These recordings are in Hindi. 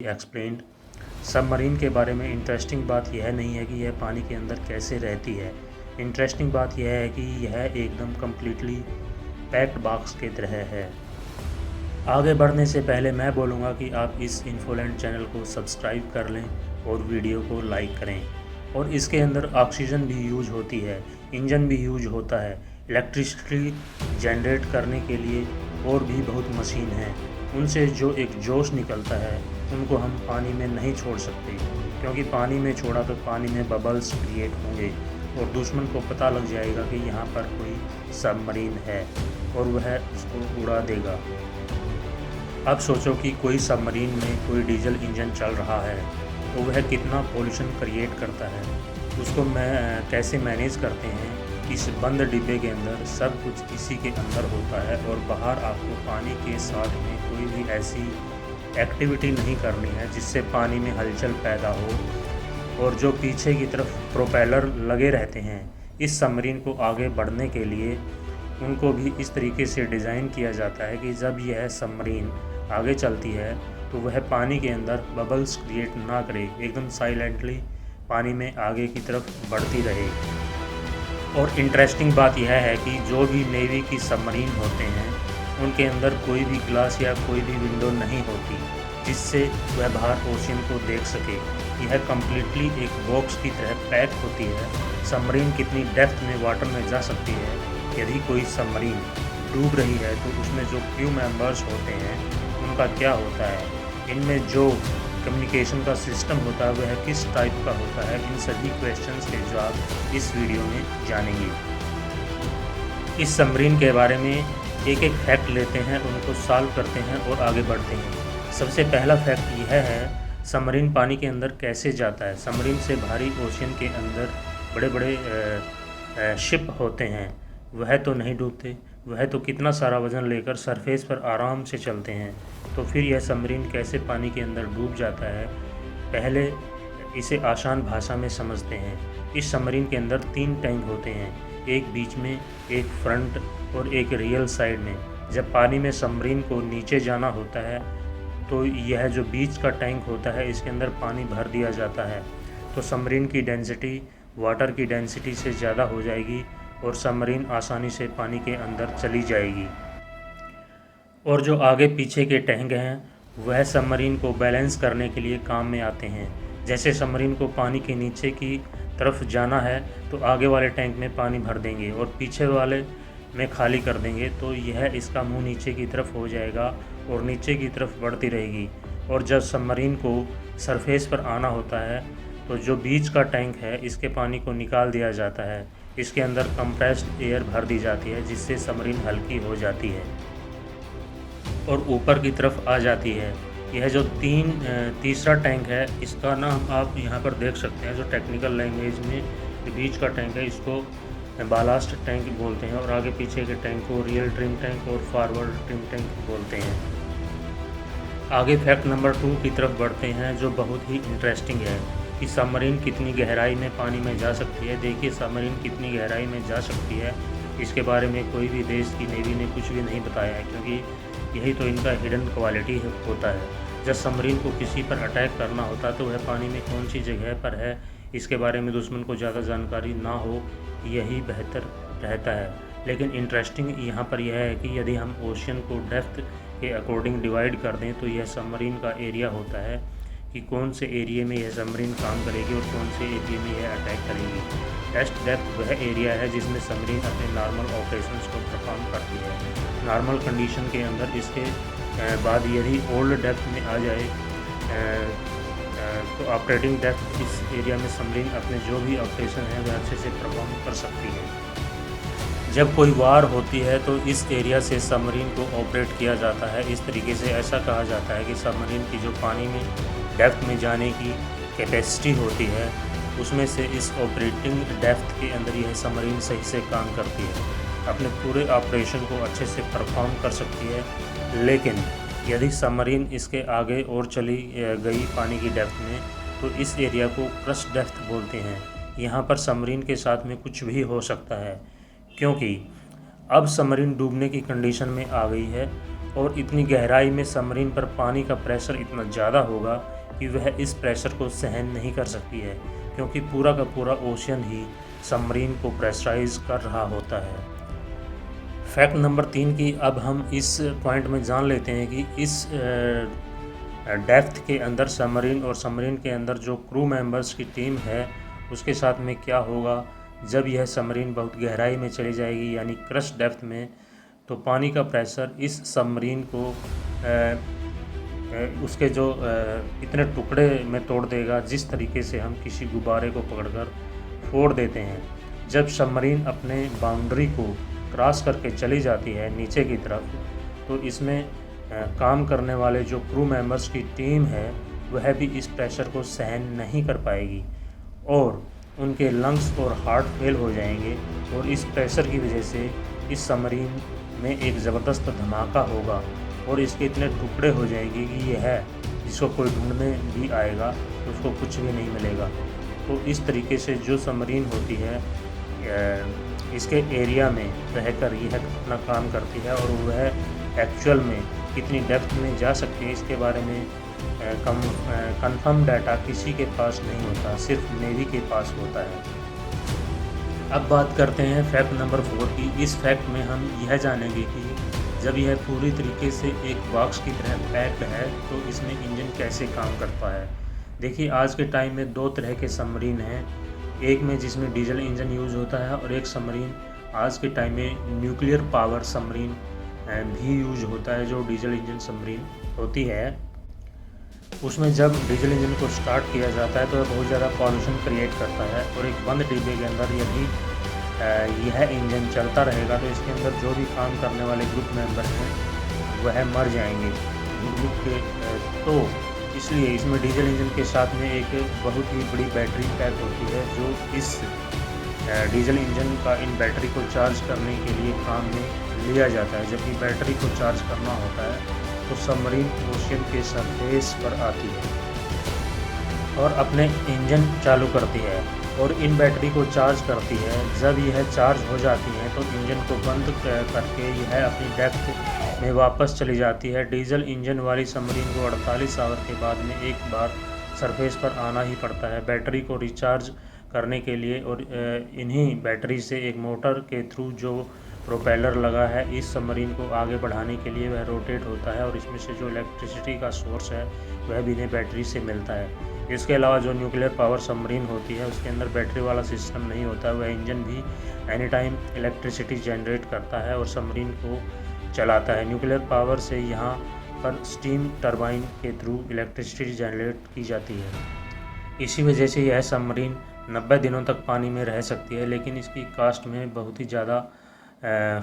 एक्सप्लेन्ड। सबमरीन के बारे में इंटरेस्टिंग बात यह नहीं है कि यह पानी के अंदर कैसे रहती है, इंटरेस्टिंग बात यह है कि यह एकदम कम्प्लीटली पैक्ड बॉक्स की तरह है। आगे बढ़ने से पहले मैं बोलूँगा कि आप इस इन्फोलैंड चैनल को सब्सक्राइब कर लें और वीडियो को लाइक करें। और इसके अंदर ऑक्सीजन भी यूज होती है, इंजन भी यूज होता है, इलेक्ट्रिसिटी जनरेट करने के लिए और भी बहुत मशीन हैं। उनसे जो एक जोश निकलता है उनको हम पानी में नहीं छोड़ सकते, क्योंकि पानी में छोड़ा तो पानी में बबल्स क्रिएट होंगे और दुश्मन को पता लग जाएगा कि यहाँ पर कोई सबमरीन है और वह उसको उड़ा देगा। अब सोचो कि कोई सबमरीन में कोई डीजल इंजन चल रहा है तो वह कितना पोल्यूशन क्रिएट करता है, उसको कैसे मैनेज करते हैं। इस बंद डिब्बे के अंदर सब कुछ इसी के अंदर होता है और बाहर आपको पानी के साथ में कोई भी ऐसी एक्टिविटी नहीं करनी है जिससे पानी में हलचल पैदा हो। और जो पीछे की तरफ प्रोपेलर लगे रहते हैं, इस सबमरीन को आगे बढ़ने के लिए उनको भी इस तरीके से डिज़ाइन किया जाता है कि जब यह सबमरीन आगे चलती है तो वह पानी के अंदर बबल्स क्रिएट ना करे, एकदम साइलेंटली पानी में आगे की तरफ बढ़ती रहे। और इंटरेस्टिंग बात यह है कि जो भी नेवी की सबमरीन होते हैं उनके अंदर कोई भी ग्लास या कोई भी विंडो नहीं होती जिससे वह बाहर ओशियन को देख सके। यह कम्प्लीटली एक बॉक्स की तरह पैक होती है। सबमरीन कितनी डेप्थ में वाटर में जा सकती है। यदि कोई सबमरीन डूब रही है तो उसमें जो क्रू मेंबर्स होते हैं उनका क्या होता है, इनमें जो कम्युनिकेशन का सिस्टम होता है वह किस टाइप का होता है, इन सभी क्वेश्चंस के जवाब इस वीडियो में जानेंगे। इस सबमरीन के बारे में एक एक फैक्ट लेते हैं, उनको सॉल्व करते हैं और आगे बढ़ते हैं। सबसे पहला फैक्ट यह है सबमरीन पानी के अंदर कैसे जाता है। सबमरीन से भारी ओशियन के अंदर बड़े बड़े शिप होते हैं, वह तो नहीं डूबते, वह तो कितना सारा वज़न लेकर सरफेस पर आराम से चलते हैं। तो फिर यह सबमरीन कैसे पानी के अंदर डूब जाता है, पहले इसे आसान भाषा में समझते हैं। इस सबमरीन के अंदर 3 टैंक होते हैं, एक बीच में, एक फ्रंट और एक रियल साइड में। जब पानी में सबमरीन को नीचे जाना होता है तो यह जो बीच का टैंक होता है इसके अंदर पानी भर दिया जाता है, तो सबमरीन की डेंसिटी वाटर की डेंसिटी से ज़्यादा हो जाएगी और सबमरीन आसानी से पानी के अंदर चली जाएगी। और जो आगे पीछे के टैंक हैं वह सबमरीन को बैलेंस करने के लिए काम में आते हैं। जैसे सबमरीन को पानी के नीचे की तरफ जाना है तो आगे वाले टैंक में पानी भर देंगे और पीछे वाले में खाली कर देंगे, तो यह इसका मुंह नीचे की तरफ हो जाएगा और नीचे की तरफ बढ़ती रहेगी। और जब सबमरीन को सरफेस पर आना होता है तो जो बीच का टैंक है इसके पानी को निकाल दिया जाता है, इसके अंदर कंप्रेस्ड एयर भर दी जाती है जिससे सबमरीन हल्की हो जाती है और ऊपर की तरफ आ जाती है। यह जो तीसरा टैंक है इसका नाम आप यहाँ पर देख सकते हैं, जो टेक्निकल लैंग्वेज में बीच का टैंक है इसको बालास्ट टैंक बोलते हैं और आगे पीछे के टैंक को रियल ट्रिम टैंक और फॉरवर्ड ट्रिम टैंक बोलते हैं। आगे फैक्ट नंबर 2 की तरफ बढ़ते हैं जो बहुत ही इंटरेस्टिंग है कि सबमरीन कितनी गहराई में पानी में जा सकती है। देखिए सबमरीन कितनी गहराई में जा सकती है, इसके बारे में कोई भी देश की नेवी ने कुछ भी नहीं बताया है, क्योंकि यही तो इनका हिडन क्वालिटी होता है। जब सबमरीन को किसी पर अटैक करना होता तो वह पानी में कौन सी जगह पर है इसके बारे में दुश्मन को ज़्यादा जानकारी ना हो, यही बेहतर रहता है। लेकिन इंटरेस्टिंग यहाँ पर यह है कि यदि हम ओशियन को डेप्थ के अकॉर्डिंग डिवाइड कर दें तो यह सबमरीन का एरिया होता है कि कौन से एरिया में यह सबमरीन काम करेगी और कौन से एरिया में यह अटैक करेगी। टेस्ट डेप्थ वह एरिया है जिसमें सबमरीन अपने नॉर्मल ऑपरेशंस को परफॉर्म करती है। नॉर्मल कंडीशन के अंदर इसके बाद यदि ओल्ड डेप्थ में आ जाए तो ऑपरेटिंग डेप्थ इस एरिया में सबमरीन अपने जो भी ऑपरेशन है वह अच्छे से परफॉर्म कर सकती है। जब कोई वार होती है तो इस एरिया से सबमरीन को ऑपरेट किया जाता है। इस तरीके से ऐसा कहा जाता है कि सबमरीन की जो पानी में डेप्थ में जाने की कैपेसिटी होती है उसमें से इस ऑपरेटिंग डेप्थ के अंदर यह सबमरीन सही से काम करती है, अपने पूरे ऑपरेशन को अच्छे से परफॉर्म कर सकती है। लेकिन यदि सबमरीन इसके आगे और चली गई पानी की डेप्थ में तो इस एरिया को क्रश डेप्थ बोलते हैं। यहाँ पर सबमरीन के साथ में कुछ भी हो सकता है, क्योंकि अब सबमरीन डूबने की कंडीशन में आ गई है और इतनी गहराई में सबमरीन पर पानी का प्रेशर इतना ज़्यादा होगा कि वह इस प्रेशर को सहन नहीं कर सकती है, क्योंकि पूरा का पूरा ओशियन ही सबमरीन को प्रेशराइज कर रहा होता है। फैक्ट नंबर 3 की अब हम इस पॉइंट में जान लेते हैं कि इस डेप्थ के अंदर सबमरीन और सबमरीन के अंदर जो क्रू मेंबर्स की टीम है उसके साथ में क्या होगा जब यह सबमरीन बहुत गहराई में चली जाएगी, यानी क्रश डेप्थ में। तो पानी का प्रेशर इस सबमरीन को उसके जो इतने टुकड़े में तोड़ देगा जिस तरीके से हम किसी गुब्बारे को पकड़कर फोड़ देते हैं। जब सबमरीन अपने बाउंड्री को क्रॉस करके चली जाती है नीचे की तरफ, तो इसमें काम करने वाले जो क्रू मेंबर्स की टीम है वह भी इस प्रेशर को सहन नहीं कर पाएगी और उनके लंग्स और हार्ट फेल हो जाएंगे, और इस प्रेशर की वजह से इस सबमरीन में एक ज़बरदस्त धमाका होगा और इसके इतने टुकड़े हो जाएंगे कि यह जिसको कोई ढूंढने भी आएगा तो उसको कुछ भी नहीं मिलेगा। तो इस तरीके से जो सबमरीन होती है इसके एरिया में रहकर यह अपना काम करती है, और वह एक्चुअल में कितनी डेप्थ में जा सकती है इसके बारे में कंफर्म डाटा किसी के पास नहीं होता, सिर्फ नेवी के पास होता है। अब बात करते हैं फैक्ट नंबर 4 की। इस फैक्ट में हम यह जानेंगे कि जब यह पूरी तरीके से एक बॉक्स की तरह पैक्ड है तो इसमें इंजन कैसे काम करता है। देखिए, आज के टाइम में 2 तरह के सबमरीन हैं, एक में जिसमें डीजल इंजन यूज़ होता है और एक सबमरीन आज के टाइम में न्यूक्लियर पावर सबमरीन भी यूज होता है, जो डीजल इंजन सबमरीन होती है। उसमें जब डीजल इंजन को स्टार्ट किया जाता है तो बहुत ज़्यादा पॉल्यूशन क्रिएट करता है, और एक बंद डिब्बे के अंदर यदि यह इंजन चलता रहेगा तो इसके अंदर जो भी काम करने वाले ग्रुप मेंबर हैं वह मर जाएंगे ग्रुप के। तो इसलिए इसमें डीजल इंजन के साथ में एक बहुत ही बड़ी बैटरी पैक होती है, जो इस डीजल इंजन का इन बैटरी को चार्ज करने के लिए काम में लिया जाता है। जबकि बैटरी को चार्ज करना होता है तो सबमरीन ओशियन के सरफेस पर आती है और अपने इंजन चालू करती है और इन बैटरी को चार्ज करती है। जब यह चार्ज हो जाती है तो इंजन को बंद करके यह अपनी डेप्थ में वापस चली जाती है। डीजल इंजन वाली सबमरीन को 48 आवर के बाद में एक बार सरफेस पर आना ही पड़ता है बैटरी को रिचार्ज करने के लिए, और इन्हीं बैटरी से एक मोटर के थ्रू जो प्रोपेलर लगा है इस सबमरीन को आगे बढ़ाने के लिए वह रोटेट होता है, और इसमें से जो इलेक्ट्रिसिटी का सोर्स है वह भी इन्हें बैटरी से मिलता है। इसके अलावा जो न्यूक्लियर पावर सबमरीन होती है उसके अंदर बैटरी वाला सिस्टम नहीं होता, वह इंजन भी एनी टाइम इलेक्ट्रिसिटी जनरेट करता है और सबमरीन को चलाता है। न्यूक्लियर पावर से यहाँ पर स्टीम टरबाइन के थ्रू इलेक्ट्रिसिटी जनरेट की जाती है। इसी वजह से यह सबमरीन 90 दिनों तक पानी में रह सकती है, लेकिन इसकी कास्ट में बहुत ही ज़्यादा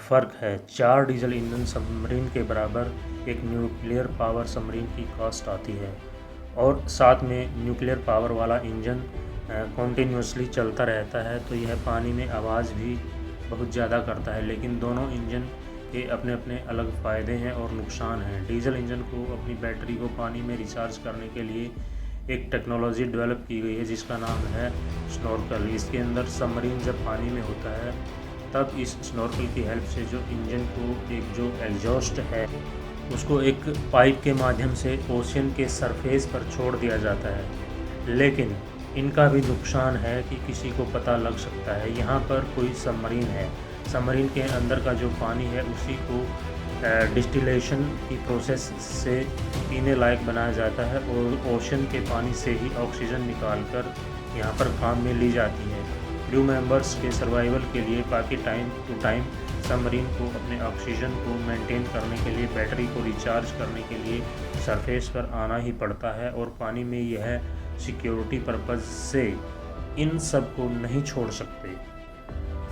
फ़र्क है। 4 डीजल इंजन सबमरीन के बराबर एक न्यूक्लियर पावर सबमरीन की कास्ट आती है, और साथ में न्यूक्लियर पावर वाला इंजन कॉन्टीन्यूसली चलता रहता है, तो यह पानी में आवाज़ भी बहुत ज़्यादा करता है। लेकिन दोनों इंजन के अपने अपने अलग फ़ायदे हैं और नुकसान हैं। डीजल इंजन को अपनी बैटरी को पानी में रिचार्ज करने के लिए एक टेक्नोलॉजी डेवलप की गई है जिसका नाम है स्नॉर्कल। इसके अंदर सबमरीन जब पानी में होता है तब इस स्नॉर्कल की हेल्प से जो इंजन को एक जो एग्जॉस्ट है उसको एक पाइप के माध्यम से ओशियन के सरफेस पर छोड़ दिया जाता है। लेकिन इनका भी नुकसान है कि किसी को पता लग सकता है। यहाँ पर कोई सबमरीन है, सबमरीन के अंदर का जो पानी है उसी को डिस्टिलेशन की प्रोसेस से पीने लायक बनाया जाता है, और ओशन के पानी से ही ऑक्सीजन निकालकर यहाँ पर काम में ली जाती है। क्रू मेंबर्स के सर्वाइवल के लिए बाकी टाइम टू टाइम सबमरीन को अपने ऑक्सीजन को मेंटेन करने के लिए बैटरी को रिचार्ज करने के लिए सरफेस पर आना ही पड़ता है, और पानी में यह सिक्योरिटी पर्पज़ से इन सब को नहीं छोड़ सकते।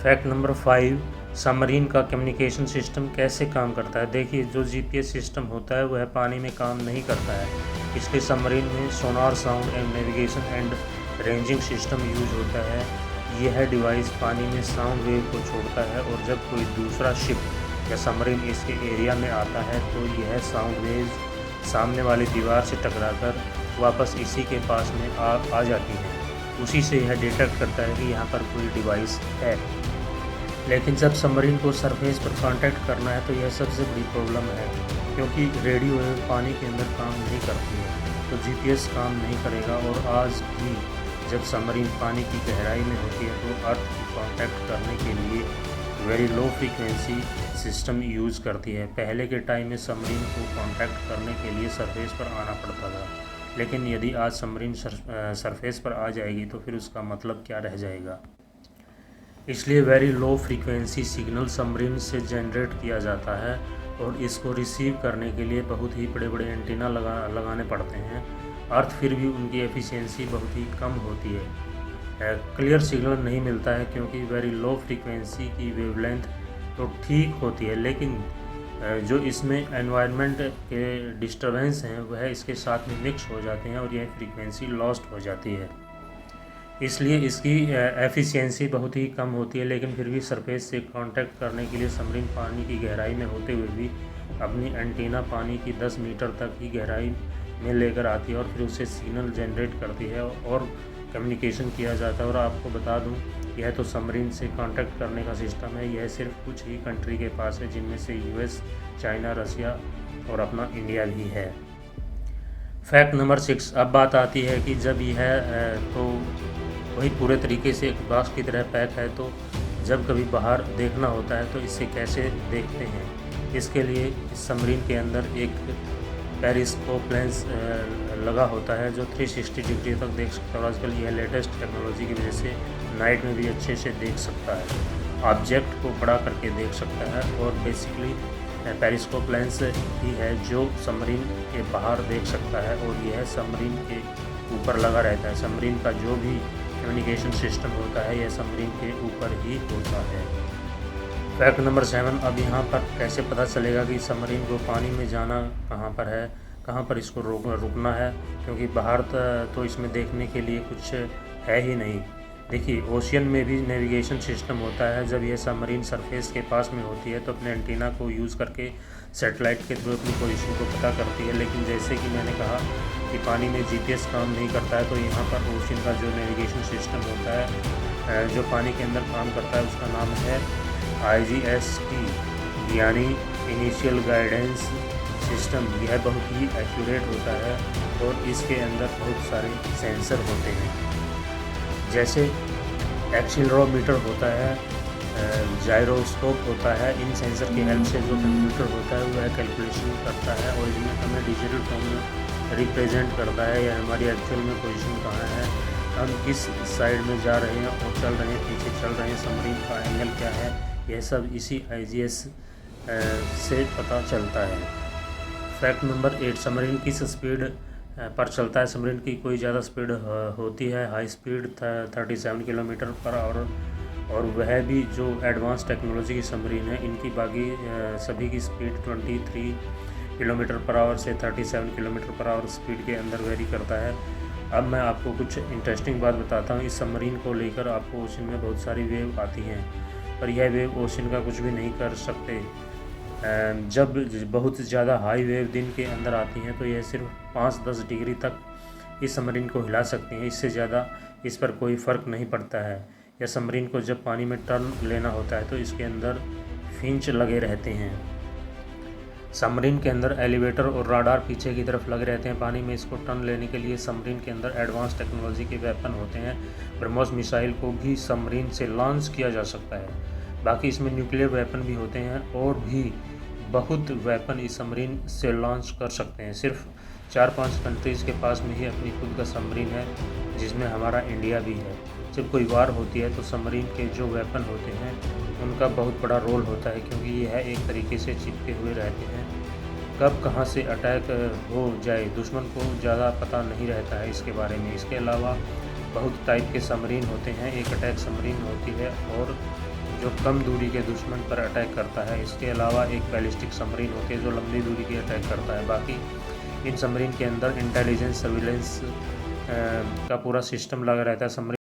फैक्ट नंबर 5, सबमरीन का कम्युनिकेशन सिस्टम कैसे काम करता है। देखिए, जो जीपीएस सिस्टम होता है वह पानी में काम नहीं करता है। इसके सबमरीन में sonar, sound and navigation and ranging system use होता है। यह डिवाइस पानी में साउंड वेव को छोड़ता है, और जब कोई दूसरा शिप या सबमरीन इसके एरिया में आता है तो यह साउंड वेव्स सामने वाली दीवार से टकराकर वापस इसी के पास में आ जाती हैं। उसी से यह डिटेक्ट करता है कि यहाँ पर कोई डिवाइस है। लेकिन जब सबमरीन को सरफेस पर कांटेक्ट करना है तो यह सबसे बड़ी प्रॉब्लम है, क्योंकि रेडियो वेव पानी के अंदर काम नहीं करती है। तो जीपीएस काम नहीं करेगा। और आज भी जब सबमरीन पानी की गहराई में होती है तो अर्थ की कांटेक्ट करने के लिए very low frequency system use करती है। पहले के टाइम में सबमरीन को कांटेक्ट करने के लिए सरफेस पर आना पड़ता था, लेकिन यदि आज सबमरीन सरफेस पर आ जाएगी तो फिर उसका मतलब क्या रह जाएगा। इसलिए very low frequency signal submarine से जनरेट किया जाता है और इसको रिसीव करने के लिए बहुत ही बड़े बड़े एंटीना लगाने पड़ते हैं। अर्थ फिर भी उनकी एफिशिएंसी बहुत ही कम होती है, क्लियर सिग्नल नहीं मिलता है क्योंकि वेरी लो फ्रीक्वेंसी की वेवलेंथ तो ठीक होती है, लेकिन जो इसमें एनवायरनमेंट के डिस्टर्बेंस हैं वह इसके साथ में मिक्स हो जाते हैं और यह फ्रीक्वेंसी लॉस्ट हो जाती है। इसलिए इसकी एफिशिएंसी बहुत ही कम होती है, लेकिन फिर भी सरफेस से कांटेक्ट करने के लिए सबमरीन पानी की गहराई में होते हुए भी अपनी एंटीना पानी की 10 मीटर तक की गहराई में लेकर आती है और फिर उससे सिग्नल जनरेट करती है और कम्युनिकेशन किया जाता है। और आपको बता दूं, यह तो सबमरीन से कांटेक्ट करने का सिस्टम है, यह सिर्फ कुछ ही कंट्री के पास है, जिनमें से यूएस, चाइना, रसिया और अपना इंडिया भी है। Fact number 6। अब बात आती है कि जब यह तो वही पूरे तरीके से एक बॉक्स की तरह पैक है, तो जब कभी बाहर देखना होता है तो इसे कैसे देखते हैं। इसके लिए इस सबमरीन के अंदर एक पेरिस्कोप लेंस लगा होता है जो 360 डिग्री तक देख सकता है। और आजकल यह लेटेस्ट टेक्नोलॉजी की वजह से नाइट में भी अच्छे से देख सकता है, ऑब्जेक्ट को बड़ा करके देख सकता है। और बेसिकली पेरिस्कोप लेंस ही है जो सबमरीन के बाहर देख सकता है और यह सबमरीन के ऊपर लगा रहता है। सबमरीन का जो भी कम्युनिकेशन सिस्टम होता है यह सबमरीन के ऊपर ही होता है। Fact number 7। अब यहाँ पर कैसे पता चलेगा कि सबमरीन को पानी में जाना कहाँ पर है, कहाँ पर इसको रुकना है, क्योंकि बाहर तो इसमें देखने के लिए कुछ है ही नहीं। देखिए, ओशियन में भी नेविगेशन सिस्टम होता है। जब यह सबमरीन सरफेस के पास में होती है तो अपने एंटीना को यूज़ करके सैटेलाइट के थ्रू अपनी पोजीशन को पता करती है, लेकिन जैसे कि मैंने कहा कि पानी में जीपीएस काम नहीं करता है, तो यहाँ पर ओशियन का जो नेविगेशन सिस्टम होता है जो पानी के अंदर काम करता है उसका नाम है IGST, यानी इनिशियल गाइडेंस सिस्टम। यह बहुत ही एक्यूरेट होता है और इसके अंदर बहुत सारे सेंसर होते हैं, जैसे एक्सीलरोमीटर होता है, जायरोस्कोप होता है। इन सेंसर की हेल्प से जो कंप्यूटर होता है वह कैलकुलेशन करता है और इसमें हमें डिजिटल फॉर्म में रिप्रेजेंट करता है या हमारी एक्चुअल में पोजीशन कहाँ है, हम किस साइड में जा रहे हैं और चल रहे हैं, पीछे चल रहे हैं, सबमरीन का एंगल क्या है, यह सब इसी IGS से पता चलता है। Fact number 8। सबमरीन किस स्पीड पर चलता है। सबमरीन की कोई ज़्यादा स्पीड होती है, high speed 37 kilometre per hour, और वह भी जो एडवांस टेक्नोलॉजी की सबमरीन है इनकी बाकी सभी की स्पीड 23 किलोमीटर पर आवर से 37 किलोमीटर पर आवर स्पीड के अंदर वेरी करता है। अब मैं आपको कुछ इंटरेस्टिंग बात बताता हूँ। इस सबमरीन को लेकर आपको ओशन में बहुत सारी वेव आती हैं, पर यह वेव ओशन का कुछ भी नहीं कर सकते। जब बहुत ज़्यादा हाई वेव दिन के अंदर आती हैं तो यह सिर्फ 5-10 डिग्री तक इस सबमरीन को हिला सकती हैं, इससे ज़्यादा इस पर कोई फ़र्क नहीं पड़ता है। यह सबमरीन को जब पानी में टर्न लेना होता है तो इसके अंदर फिंच लगे रहते हैं। सबमरीन के अंदर एलिवेटर और राडार पीछे की तरफ लगे रहते हैं। पानी में इसको टर्न लेने के लिए सबमरीन के अंदर एडवांस टेक्नोलॉजी के वेपन होते हैं। ब्रह्मोस मिसाइल को भी सबमरीन से लॉन्च किया जा सकता है। बाकी इसमें न्यूक्लियर वेपन भी होते हैं और भी बहुत वेपन इस सबमरीन से लॉन्च कर सकते हैं। सिर्फ 4-5 कंट्रीज़ के पास में ही अपनी खुद का सबमरीन है, जिसमें हमारा इंडिया भी है। जब कोई वार होती है तो सबमरीन के जो वेपन होते हैं उनका बहुत बड़ा रोल होता है, क्योंकि यह एक तरीके से चिपके हुए रहते हैं। कब कहाँ से अटैक हो जाए दुश्मन को ज़्यादा पता नहीं रहता है इसके बारे में। इसके अलावा बहुत टाइप के सबमरीन होते हैं। एक अटैक सबमरीन होती है और जो कम दूरी के दुश्मन पर अटैक करता है। इसके अलावा एक बैलिस्टिक सबमरीन होती है जो लंबी दूरी की अटैक करता है। बाकी इन सबमरीन के अंदर इंटेलिजेंस सर्विलेंस का पूरा सिस्टम लगा रहता है। सबमरीन